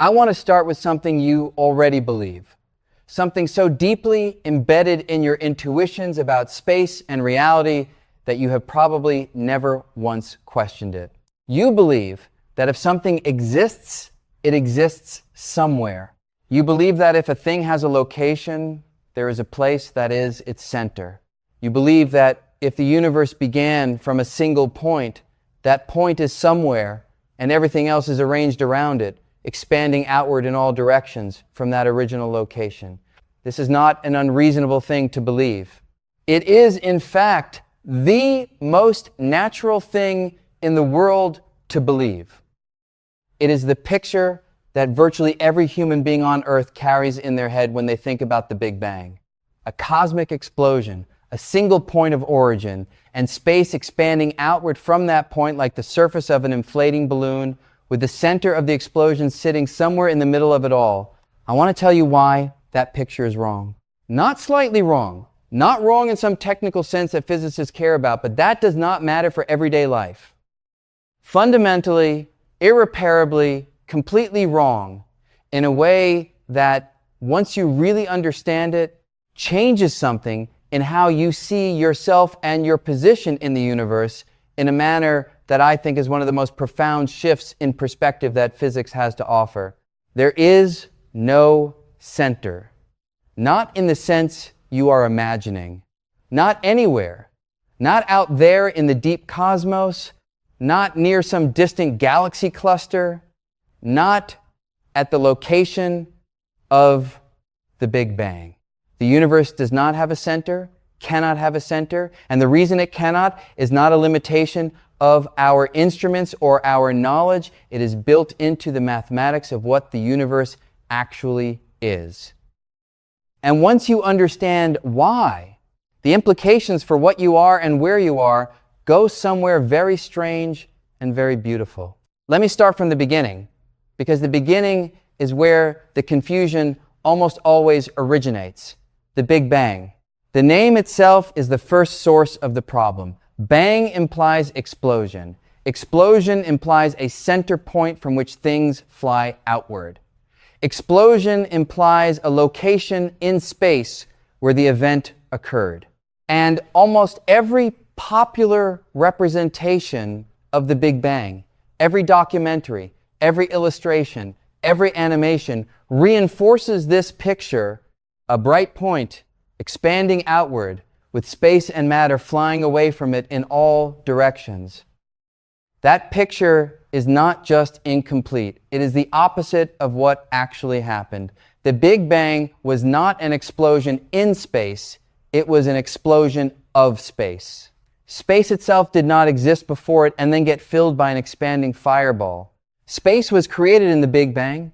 I want to start with something you already believe, something so deeply embedded in your intuitions about space and reality that you have probably never once questioned it. You believe that if something exists, it exists somewhere. You believe that if a thing has a location, there is a place that is its center. You believe that if the universe began from a single point, that point is somewhere and everything else is arranged around it, expanding outward in all directions from that original location. This is not an unreasonable thing to believe. It is, in fact, the most natural thing in the world to believe. It is the picture that virtually every human being on Earth carries in their head when they think about the Big Bang. A cosmic explosion, a single point of origin, and space expanding outward from that point like the surface of an inflating balloon, with the center of the explosion sitting somewhere in the middle of it all. I want to tell you why that picture is wrong. Not slightly wrong, not wrong in some technical sense that physicists care about, but that does not matter for everyday life. Fundamentally, irreparably, completely wrong in a way that, once you really understand it, changes something in how you see yourself and your position in the universe in a manner that I think is one of the most profound shifts in perspective that physics has to offer. There is no center. Not in the sense you are imagining. Not anywhere. Not out there in the deep cosmos. Not near some distant galaxy cluster. Not at the location of the Big Bang. The universe does not have a center, cannot have a center, and the reason it cannot is not a limitation of our instruments or our knowledge. It is built into the mathematics of what the universe actually is. And once you understand why, the implications for what you are and where you are go somewhere very strange and very beautiful. Let me start from the beginning, because the beginning is where the confusion almost always originates. The Big Bang. The name itself is the first source of the problem. Bang implies explosion. Explosion implies a center point from which things fly outward. Explosion implies a location in space where the event occurred. And almost every popular representation of the Big Bang, every documentary, every illustration, every animation reinforces this picture: a bright point expanding outward with space and matter flying away from it in all directions. That picture is not just incomplete. It is the opposite of what actually happened. The Big Bang was not an explosion in space. It was an explosion of space. Space itself did not exist before it and then get filled by an expanding fireball. Space was created in the Big Bang.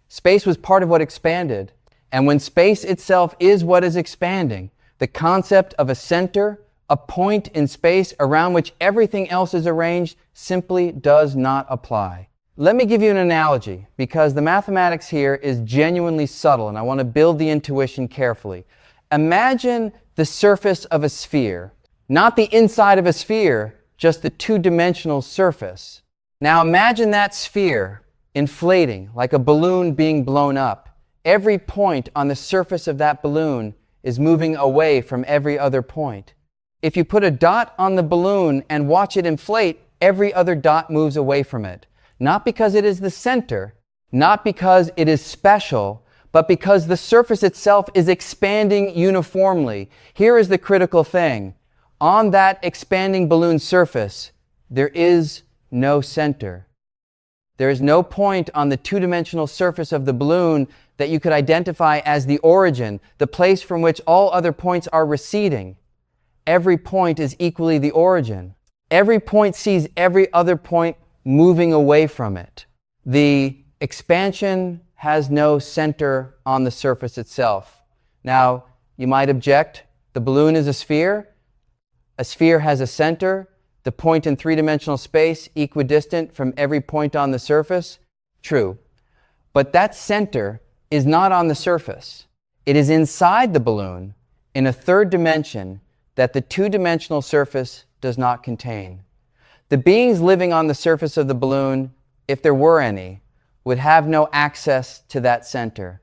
Space was part of what expanded. And when space itself is what is expanding, the concept of a center, a point in space around which everything else is arranged, simply does not apply. Let me give you an analogy, because the mathematics here is genuinely subtle, and I want to build the intuition carefully. Imagine the surface of a sphere, not the inside of a sphere, just the two-dimensional surface. Now imagine that sphere inflating like a balloon being blown up. Every point on the surface of that balloon is moving away from every other point. If you put a dot on the balloon and watch it inflate, every other dot moves away from it. Not because it is the center, not because it is special, but because the surface itself is expanding uniformly. Here is the critical thing. On that expanding balloon surface, there is no center. There is no point on the two-dimensional surface of the balloon that you could identify as the origin, the place from which all other points are receding. Every point is equally the origin. Every point sees every other point moving away from it. The expansion has no center on the surface itself. Now, you might object, the balloon is a sphere. A sphere has a center. The point in three-dimensional space equidistant from every point on the surface. True. But that center is not on the surface. It is inside the balloon in a third dimension that the two-dimensional surface does not contain. The beings living on the surface of the balloon, if there were any, would have no access to that center.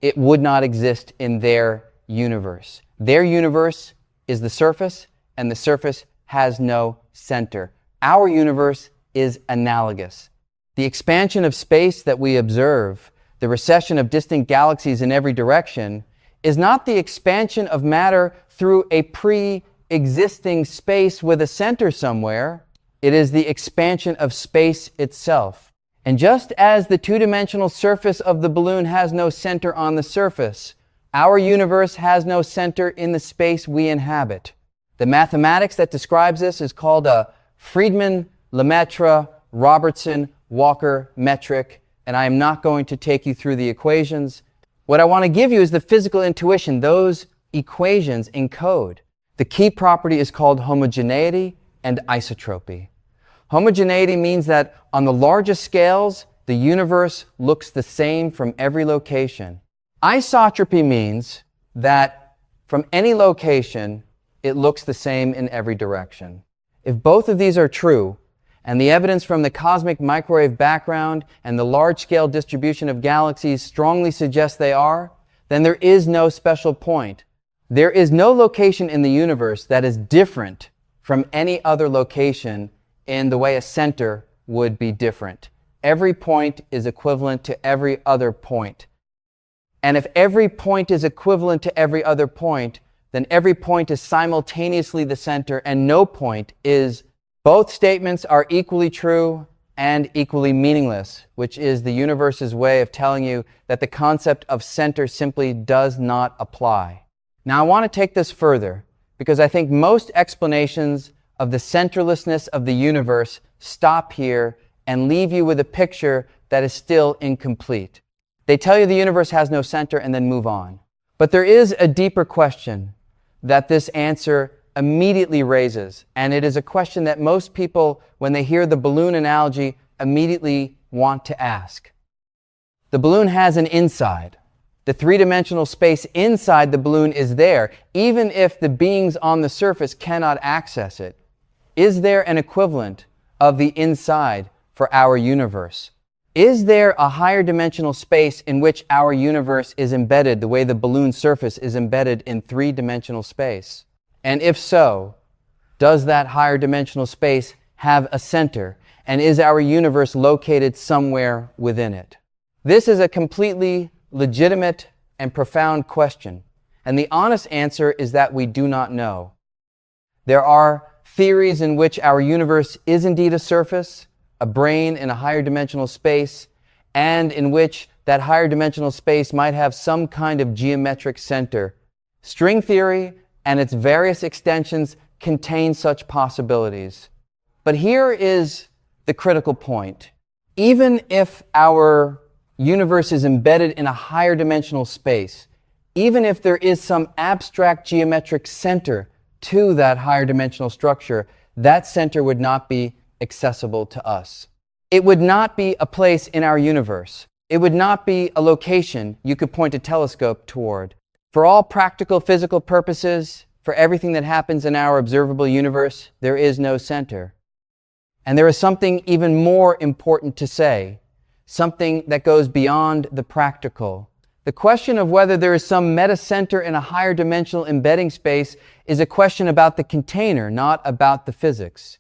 It would not exist in their universe. Their universe is the surface, and the surface has no center. Our universe is analogous. The expansion of space that we observe, the recession of distant galaxies in every direction, is not the expansion of matter through a pre-existing space with a center somewhere. It is the expansion of space itself. And just as the two-dimensional surface of the balloon has no center on the surface, our universe has no center in the space we inhabit. The mathematics that describes this is called a Friedmann-Lemaitre-Robertson-Walker metric, and I am not going to take you through the equations. What I want to give you is the physical intuition those equations encode. The key property is called homogeneity and isotropy. Homogeneity means that on the largest scales, the universe looks the same from every location. Isotropy means that from any location, it looks the same in every direction. If both of these are true, and the evidence from the cosmic microwave background and the large-scale distribution of galaxies strongly suggests they are, then there is no special point. There is no location in the universe that is different from any other location in the way a center would be different. Every point is equivalent to every other point. And if every point is equivalent to every other point, then every point is simultaneously the center and no point is. Both statements are equally true and equally meaningless, which is the universe's way of telling you that the concept of center simply does not apply. Now I want to take this further because I think most explanations of the centerlessness of the universe stop here and leave you with a picture that is still incomplete. They tell you the universe has no center and then move on. But there is a deeper question that this answer immediately raises, and it is a question that most people, when they hear the balloon analogy, immediately want to ask. The balloon has an inside. The three-dimensional space inside the balloon is there, even if the beings on the surface cannot access it. Is there an equivalent of the inside for our universe? Is there a higher dimensional space in which our universe is embedded the way the balloon surface is embedded in three-dimensional space? And if so, does that higher dimensional space have a center? And is our universe located somewhere within it? This is a completely legitimate and profound question. And the honest answer is that we do not know. There are theories in which our universe is indeed a surface, a brane in a higher dimensional space, and in which that higher dimensional space might have some kind of geometric center. String theory and its various extensions contain such possibilities. But here is the critical point. Even if our universe is embedded in a higher dimensional space, even if there is some abstract geometric center to that higher dimensional structure, that center would not be accessible to us. It would not be a place in our universe. It would not be a location you could point a telescope toward. For all practical physical purposes, for everything that happens in our observable universe, there is no center. And there is something even more important to say, something that goes beyond the practical. The question of whether there is some meta-center in a higher dimensional embedding space is a question about the container, not about the physics.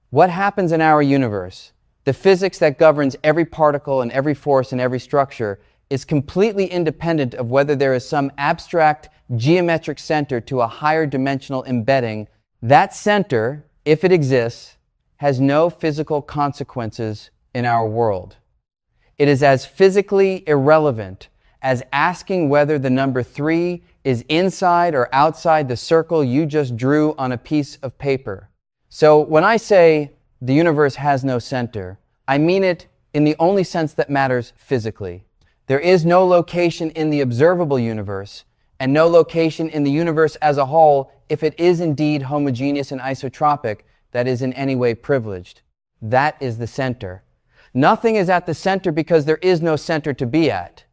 What happens in our universe, the physics that governs every particle and every force and every structure, is completely independent of whether there is some abstract geometric center to a higher dimensional embedding. That center, if it exists, has no physical consequences in our world. It is as physically irrelevant as asking whether the number 3 is inside or outside the circle you just drew on a piece of paper. So when I say the universe has no center, I mean it in the only sense that matters physically. There is no location in the observable universe, and no location in the universe as a whole if it is indeed homogeneous and isotropic that is in any way privileged. That is the center. Nothing is at the center because there is no center to be at.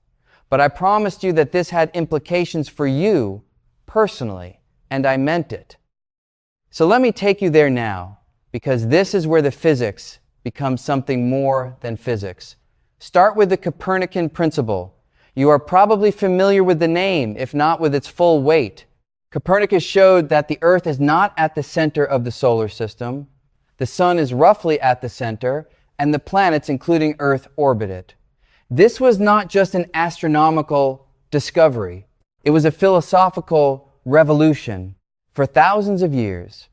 But I promised you that this had implications for you personally, and I meant it. So let me take you there now, because this is where the physics becomes something more than physics. Start with the Copernican principle. You are probably familiar with the name, if not with its full weight. Copernicus showed that the Earth is not at the center of the solar system, the Sun is roughly at the center, and the planets, including Earth, orbit it. This was not just an astronomical discovery. It was a philosophical revolution. For thousands of years,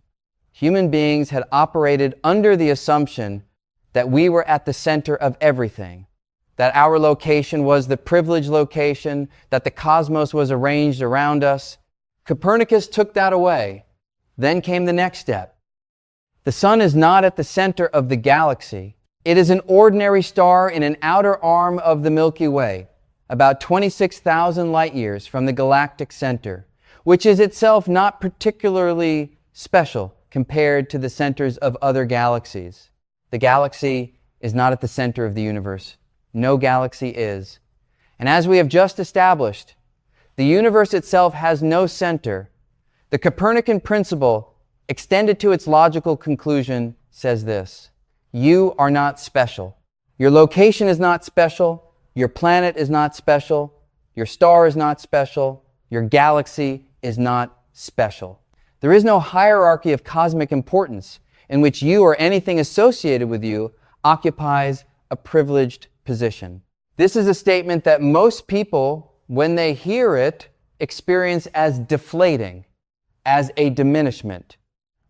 human beings had operated under the assumption that we were at the center of everything, that our location was the privileged location, that the cosmos was arranged around us. Copernicus took that away. Then came the next step. The Sun is not at the center of the galaxy. It is an ordinary star in an outer arm of the Milky Way, about 26,000 light years from the galactic center, which is itself not particularly special compared to the centers of other galaxies. The galaxy is not at the center of the universe. No galaxy is. And as we have just established, the universe itself has no center. The Copernican principle, extended to its logical conclusion, says this: you are not special. Your location is not special. Your planet is not special. Your star is not special. Your galaxy is not special. There is no hierarchy of cosmic importance in which you or anything associated with you occupies a privileged position. This is a statement that most people, when they hear it, experience as deflating, as a diminishment.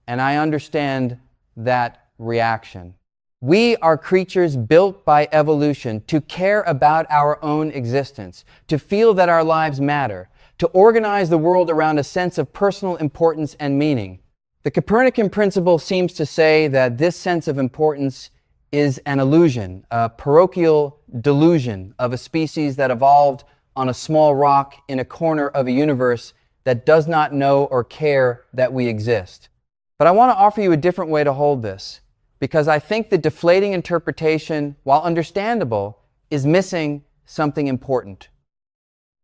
And I understand that reaction. We are creatures built by evolution to care about our own existence, to feel that our lives matter, to organize the world around a sense of personal importance and meaning. The Copernican principle seems to say that this sense of importance is an illusion, a parochial delusion of a species that evolved on a small rock in a corner of a universe that does not know or care that we exist. But I want to offer you a different way to hold this, because I think the deflating interpretation, while understandable, is missing something important.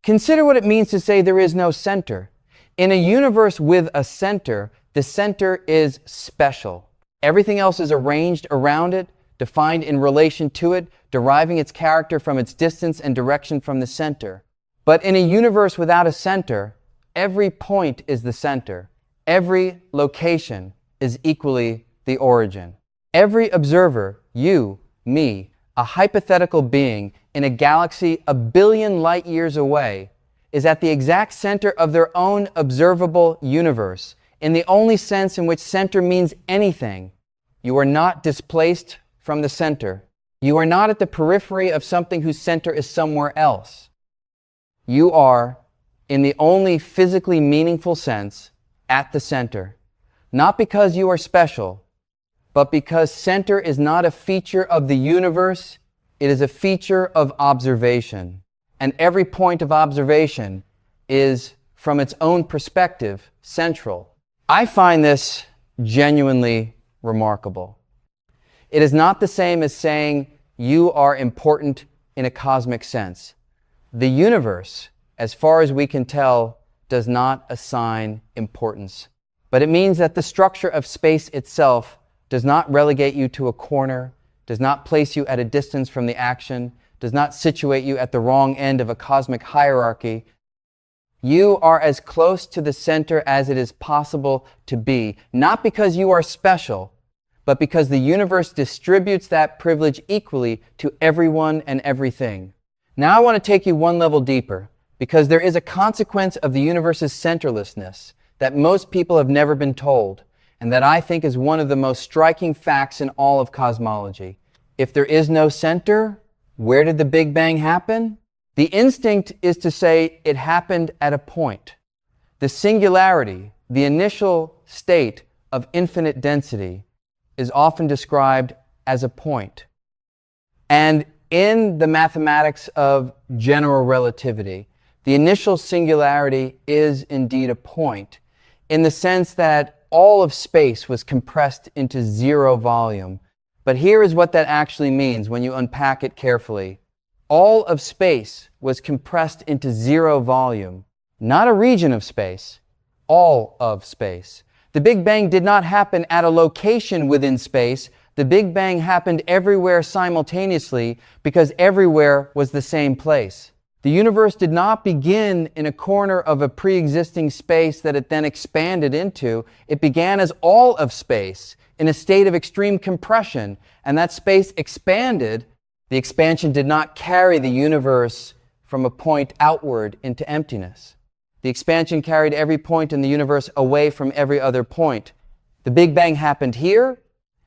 Consider what it means to say there is no center. In a universe with a center, the center is special. Everything else is arranged around it, defined in relation to it, deriving its character from its distance and direction from the center. But in a universe without a center, every point is the center. Every location is equally the origin. Every observer, you, me, a hypothetical being in a galaxy a billion light years away, is at the exact center of their own observable universe, in the only sense in which center means anything. You are not displaced from the center. You are not at the periphery of something whose center is somewhere else. You are, in the only physically meaningful sense, at the center. Not because you are special, but because center is not a feature of the universe, it is a feature of observation. And every point of observation is, from its own perspective, central. I find this genuinely remarkable. It is not the same as saying you are important in a cosmic sense. The universe, as far as we can tell, does not assign importance. But it means that the structure of space itself does not relegate you to a corner, does not place you at a distance from the action, does not situate you at the wrong end of a cosmic hierarchy. You are as close to the center as it is possible to be, not because you are special, but because the universe distributes that privilege equally to everyone and everything. Now I want to take you one level deeper, because there is a consequence of the universe's centerlessness that most people have never been told, and that I think is one of the most striking facts in all of cosmology. If there is no center, where did the Big Bang happen? The instinct is to say it happened at a point. The singularity, the initial state of infinite density, is often described as a point. And in the mathematics of general relativity, the initial singularity is indeed a point, in the sense that all of space was compressed into zero volume. But here is what that actually means when you unpack it carefully. All of space was compressed into zero volume. Not a region of space, all of space. The Big Bang did not happen at a location within space, The Big Bang happened everywhere simultaneously because everywhere was the same place. The universe did not begin in a corner of a pre-existing space that it then expanded into. It began as all of space in a state of extreme compression, and that space expanded. The expansion did not carry the universe from a point outward into emptiness. The expansion carried every point in the universe away from every other point. The Big Bang happened here.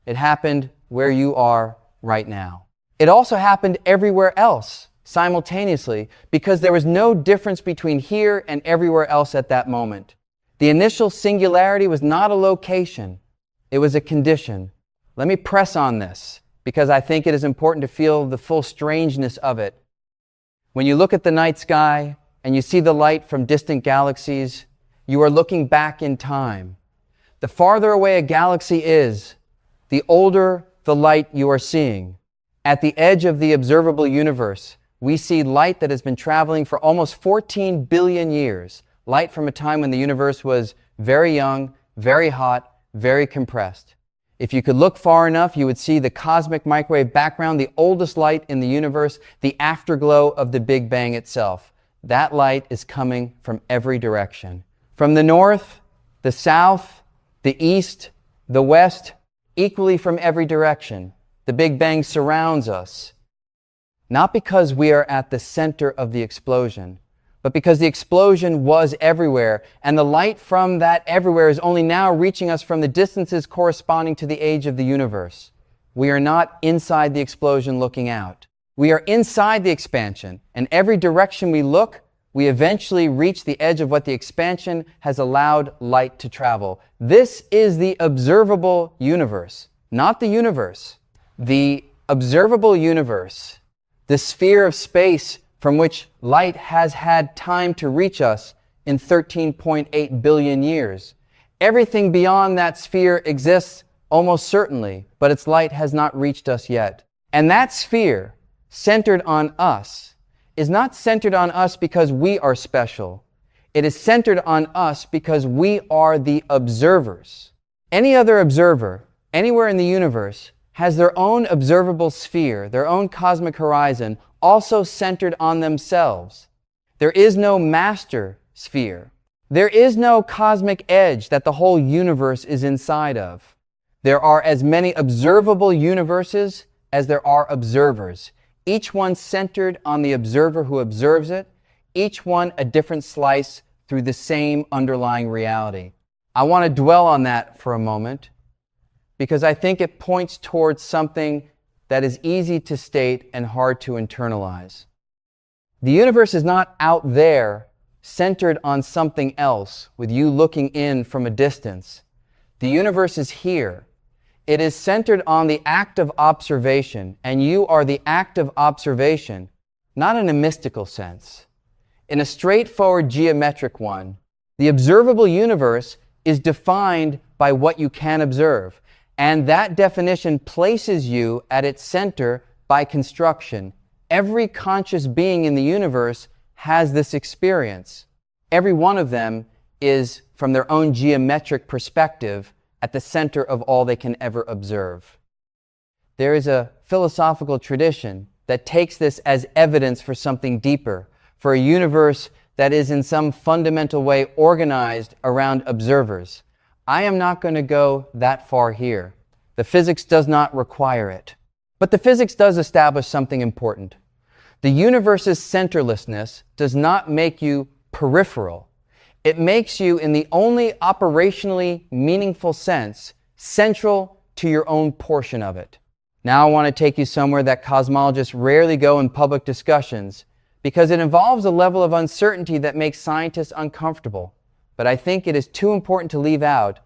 It happened where you are right now. It also happened everywhere else simultaneously because there was no difference between here and everywhere else at that moment. The initial singularity was not a location. It was a condition. Let me press on this because I think it is important to feel the full strangeness of it. When you look at the night sky and you see the light from distant galaxies, you are looking back in time. The farther away a galaxy is, the older the light you are seeing. At the edge of the observable universe, we see light that has been traveling for almost 14 billion years. Light from a time when the universe was very young, very hot, very compressed. If you could look far enough, you would see the cosmic microwave background, the oldest light in the universe, the afterglow of the Big Bang itself. That light is coming from every direction. From the north, the south, the east, the west, equally from every direction. The Big Bang surrounds us. Not because we are at the center of the explosion, but because the explosion was everywhere, and the light from that everywhere is only now reaching us from the distances corresponding to the age of the universe. We are not inside the explosion looking out. We are inside the expansion, and every direction we look, we eventually reach the edge of what the expansion has allowed light to travel. This is the observable universe, not the universe. The observable universe, the sphere of space from which light has had time to reach us in 13.8 billion years. Everything beyond that sphere exists almost certainly, but its light has not reached us yet. And that sphere, centered on us, is not centered on us because we are special. It is centered on us because we are the observers. Any other observer, anywhere in the universe, has their own observable sphere, their own cosmic horizon, also centered on themselves. There is no master sphere. There is no cosmic edge that the whole universe is inside of. There are as many observable universes as there are observers, each one centered on the observer who observes it, each one a different slice through the same underlying reality. I want to dwell on that for a moment because I think it points towards something that is easy to state and hard to internalize. The universe is not out there, centered on something else, with you looking in from a distance. The universe is here. It is centered on the act of observation, and you are the act of observation, not in a mystical sense. In a straightforward geometric one, the observable universe is defined by what you can observe. And that definition places you at its center by construction. Every conscious being in the universe has this experience. Every one of them is, from their own geometric perspective, at the center of all they can ever observe. There is a philosophical tradition that takes this as evidence for something deeper, for a universe that is in some fundamental way organized around observers. I am not going to go that far here. The physics does not require it. But the physics does establish something important. The universe's centerlessness does not make you peripheral. It makes you, in the only operationally meaningful sense, central to your own portion of it. Now I want to take you somewhere that cosmologists rarely go in public discussions because it involves a level of uncertainty that makes scientists uncomfortable. But I think it is too important to leave out.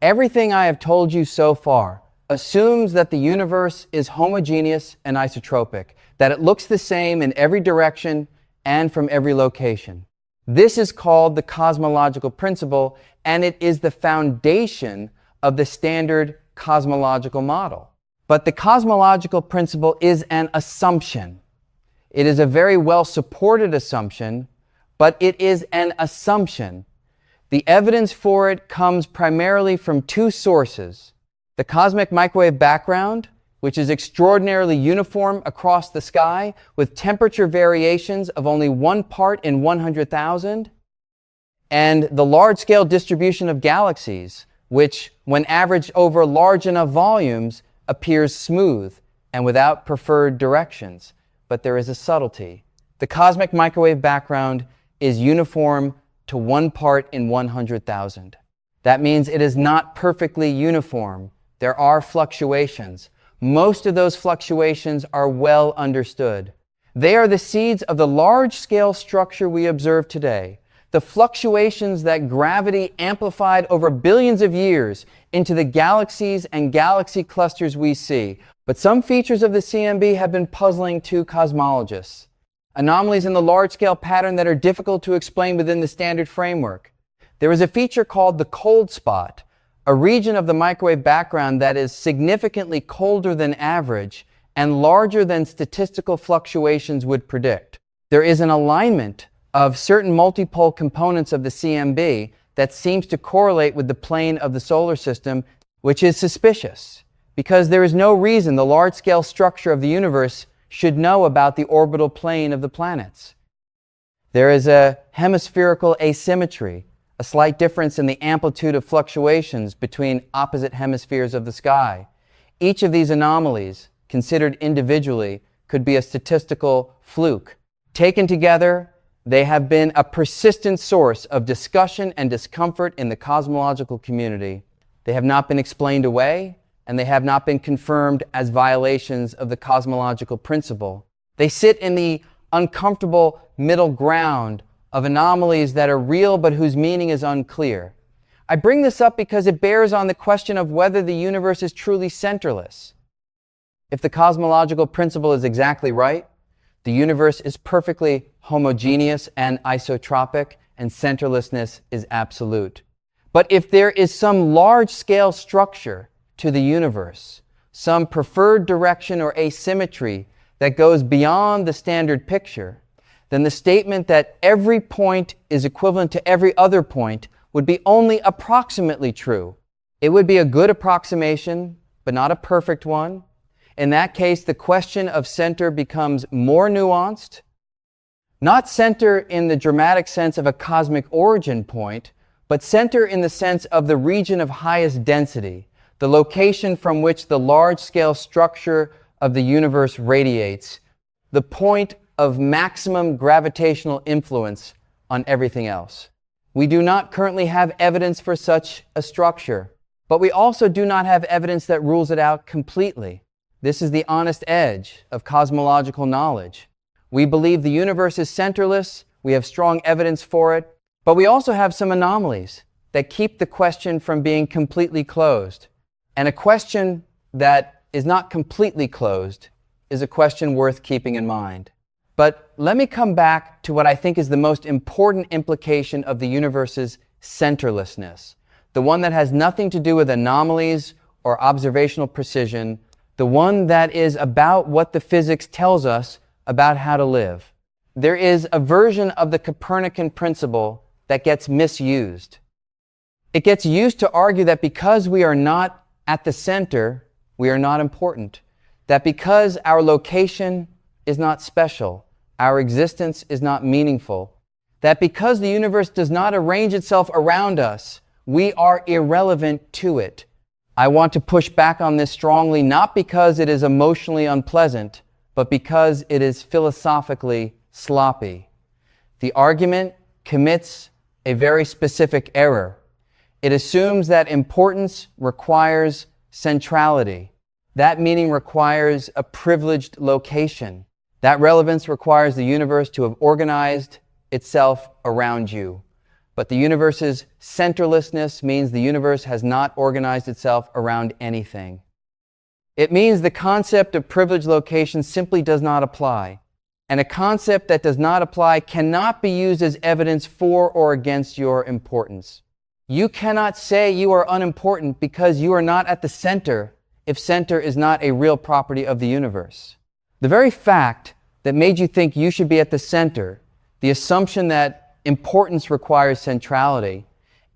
Everything I have told you so far assumes that the universe is homogeneous and isotropic, that it looks the same in every direction and from every location. This is called the cosmological principle, and it is the foundation of the standard cosmological model. But the cosmological principle is an assumption. It is a very well supported assumption, but it is an assumption. The evidence for it comes primarily from two sources. The cosmic microwave background, which is extraordinarily uniform across the sky with temperature variations of only 1 part in 100,000, and the large-scale distribution of galaxies, which, when averaged over large enough volumes, appears smooth and without preferred directions. But there is a subtlety. The cosmic microwave background is uniform to 1 part in 100,000. That means it is not perfectly uniform. There are fluctuations. Most of those fluctuations are well understood. They are the seeds of the large-scale structure we observe today. The fluctuations that gravity amplified over billions of years into the galaxies and galaxy clusters we see. But some features of the CMB have been puzzling to cosmologists. Anomalies in the large-scale pattern that are difficult to explain within the standard framework. There is a feature called the cold spot, a region of the microwave background that is significantly colder than average and larger than statistical fluctuations would predict. There is an alignment of certain multipole components of the CMB that seems to correlate with the plane of the solar system, which is suspicious, because there is no reason the large-scale structure of the universe should know about the orbital plane of the planets. There is a hemispherical asymmetry, a slight difference in the amplitude of fluctuations between opposite hemispheres of the sky. Each of these anomalies, considered individually, could be a statistical fluke. Taken together, they have been a persistent source of discussion and discomfort in the cosmological community. They have not been explained away, and they have not been confirmed as violations of the cosmological principle. They sit in the uncomfortable middle ground of anomalies that are real but whose meaning is unclear. I bring this up because it bears on the question of whether the universe is truly centerless. If the cosmological principle is exactly right, the universe is perfectly homogeneous and isotropic, and centerlessness is absolute. But if there is some large-scale structure to the universe, some preferred direction or asymmetry that goes beyond the standard picture, then the statement that every point is equivalent to every other point would be only approximately true. It would be a good approximation, but not a perfect one. In that case, the question of center becomes more nuanced, not center in the dramatic sense of a cosmic origin point, but center in the sense of the region of highest density, the location from which the large-scale structure of the universe radiates, the point of maximum gravitational influence on everything else. We do not currently have evidence for such a structure, but we also do not have evidence that rules it out completely. This is the honest edge of cosmological knowledge. We believe the universe is centerless, we have strong evidence for it, but we also have some anomalies that keep the question from being completely closed. And a question that is not completely closed is a question worth keeping in mind. But let me come back to what I think is the most important implication of the universe's centerlessness, the one that has nothing to do with anomalies or observational precision, the one that is about what the physics tells us about how to live. There is a version of the Copernican principle that gets misused. It gets used to argue that because we are not at the center, we are not important. That because our location is not special, our existence is not meaningful. That because the universe does not arrange itself around us, we are irrelevant to it. I want to push back on this strongly, not because it is emotionally unpleasant, but because it is philosophically sloppy. The argument commits a very specific error. It assumes that importance requires centrality. That meaning requires a privileged location. That relevance requires the universe to have organized itself around you. But the universe's centerlessness means the universe has not organized itself around anything. It means the concept of privileged location simply does not apply. And a concept that does not apply cannot be used as evidence for or against your importance. You cannot say you are unimportant because you are not at the center if center is not a real property of the universe. The very fact that made you think you should be at the center, the assumption that importance requires centrality,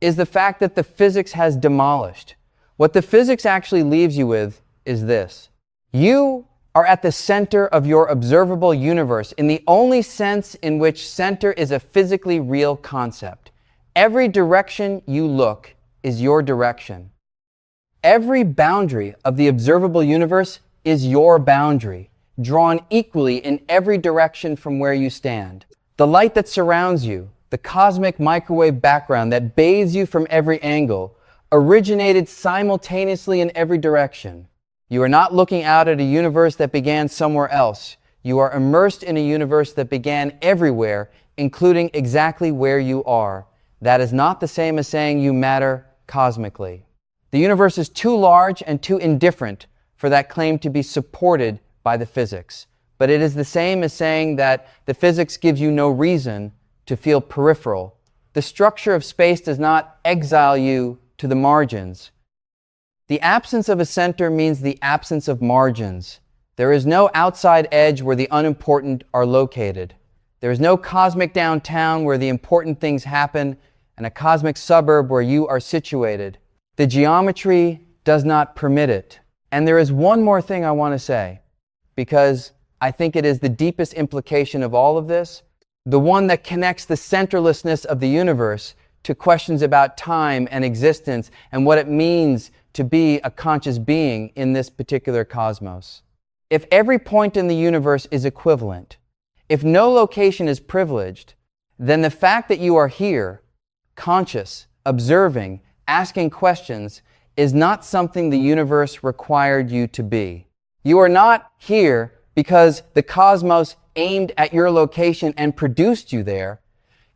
is the fact that the physics has demolished. What the physics actually leaves you with is this. You are at the center of your observable universe in the only sense in which center is a physically real concept. Every direction you look is your direction. Every boundary of the observable universe is your boundary, drawn equally in every direction from where you stand. The light that surrounds you, the cosmic microwave background that bathes you from every angle, originated simultaneously in every direction. You are not looking out at a universe that began somewhere else. You are immersed in a universe that began everywhere, including exactly where you are. That is not the same as saying you matter cosmically. The universe is too large and too indifferent for that claim to be supported by the physics. But it is the same as saying that the physics gives you no reason to feel peripheral. The structure of space does not exile you to the margins. The absence of a center means the absence of margins. There is no outside edge where the unimportant are located. There is no cosmic downtown where the important things happen and a cosmic suburb where you are situated. The geometry does not permit it. And there is one more thing I want to say, because I think it is the deepest implication of all of this, the one that connects the centerlessness of the universe to questions about time and existence and what it means to be a conscious being in this particular cosmos. If every point in the universe is equivalent, if no location is privileged, then the fact that you are here, conscious, observing, asking questions, is not something the universe required you to be. You are not here because the cosmos aimed at your location and produced you there.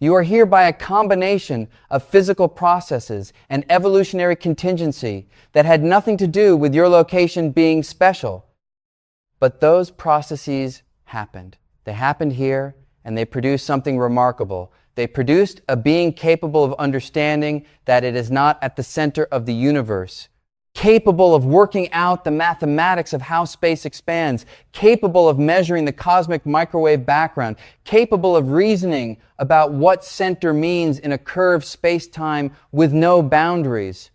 You are here by a combination of physical processes and evolutionary contingency that had nothing to do with your location being special. But those processes happened. They happened here, and they produced something remarkable. They produced a being capable of understanding that it is not at the center of the universe, capable of working out the mathematics of how space expands, capable of measuring the cosmic microwave background, capable of reasoning about what center means in a curved space-time with no boundaries,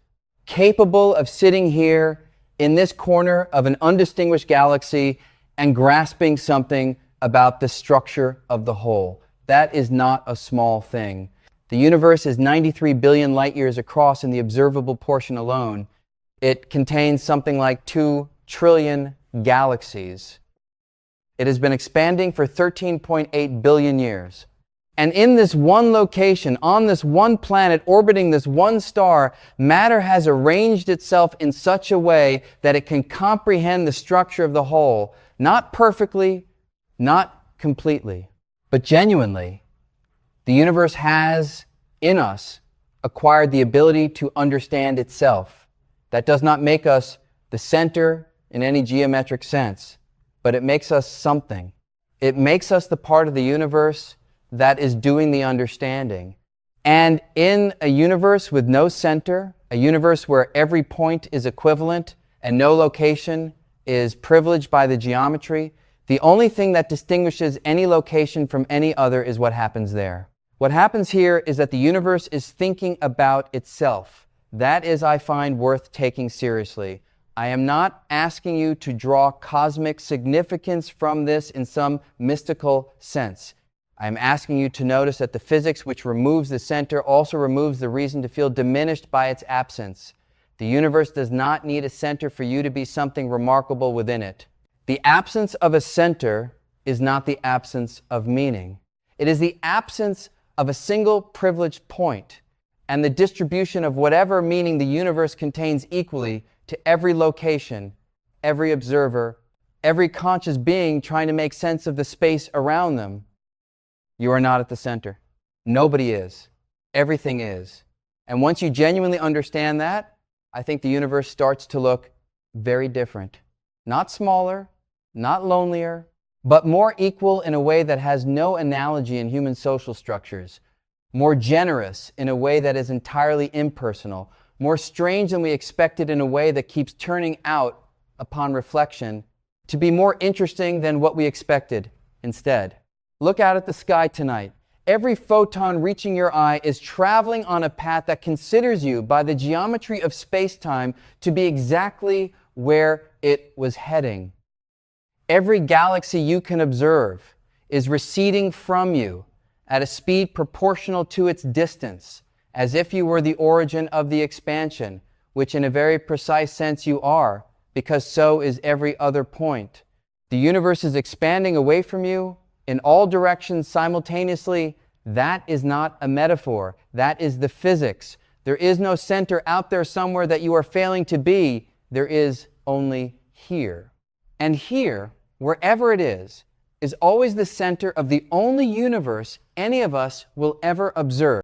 capable of sitting here in this corner of an undistinguished galaxy and grasping something about the structure of the whole. That is not a small thing. The universe is 93 billion light years across in the observable portion alone. It contains something like 2 trillion galaxies. It has been expanding for 13.8 billion years. And in this one location, on this one planet, orbiting this one star, matter has arranged itself in such a way that it can comprehend the structure of the whole, not perfectly, not completely, but genuinely. The universe has, in us, acquired the ability to understand itself. That does not make us the center in any geometric sense, but it makes us something. It makes us the part of the universe that is doing the understanding. And in a universe with no center, a universe where every point is equivalent and no location is privileged by the geometry, the only thing that distinguishes any location from any other is what happens there. What happens here is that the universe is thinking about itself. That is, I find, worth taking seriously. I am not asking you to draw cosmic significance from this in some mystical sense. I am asking you to notice that the physics which removes the center also removes the reason to feel diminished by its absence. The universe does not need a center for you to be something remarkable within it. The absence of a center is not the absence of meaning. It is the absence of a single privileged point and the distribution of whatever meaning the universe contains equally to every location, every observer, every conscious being trying to make sense of the space around them. You are not at the center. Nobody is. Everything is. And once you genuinely understand that, I think the universe starts to look very different. Not smaller, not lonelier, but more equal in a way that has no analogy in human social structures. More generous in a way that is entirely impersonal. More strange than we expected in a way that keeps turning out, upon reflection, to be more interesting than what we expected instead. Look out at the sky tonight. every photon reaching your eye is traveling on a path that considers you, by the geometry of space-time, to be exactly where it was heading. Every galaxy you can observe is receding from you at a speed proportional to its distance, as if you were the origin of the expansion, which in a very precise sense you are, because so is every other point. The universe is expanding away from you in all directions simultaneously. That is not a metaphor. That is the physics. There is no center out there somewhere that you are failing to be. There is only here. And here, wherever it is always the center of the only universe any of us will ever observe.